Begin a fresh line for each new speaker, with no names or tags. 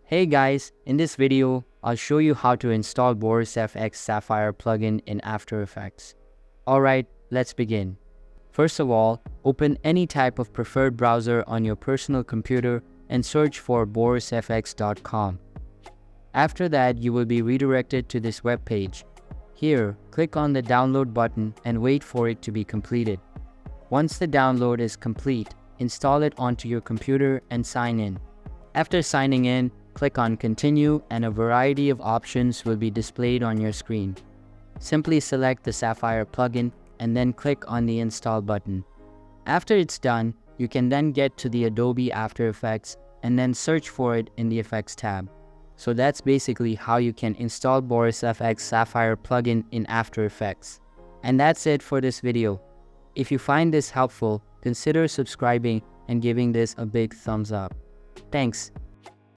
Hey guys, in this video, I'll show you how to install Boris FX Sapphire Plugin in After Effects. Alright, let's begin. First of all, open any type of preferred browser on your personal computer and search for borisfx.com. After that, you will be redirected to this web page. Here, click on the download button and wait for it to be completed. Once the download is complete, install it onto your computer and sign in. After signing in, click on Continue and a variety of options will be displayed on your screen. Simply select the Sapphire plugin and then click on the Install button. After it's done, you can then get to the Adobe After Effects and then search for it in the Effects tab. So that's basically how you can install Boris FX Sapphire plugin in After Effects. And that's it for this video. If you find this helpful, consider subscribing and giving this a big thumbs up. Thanks.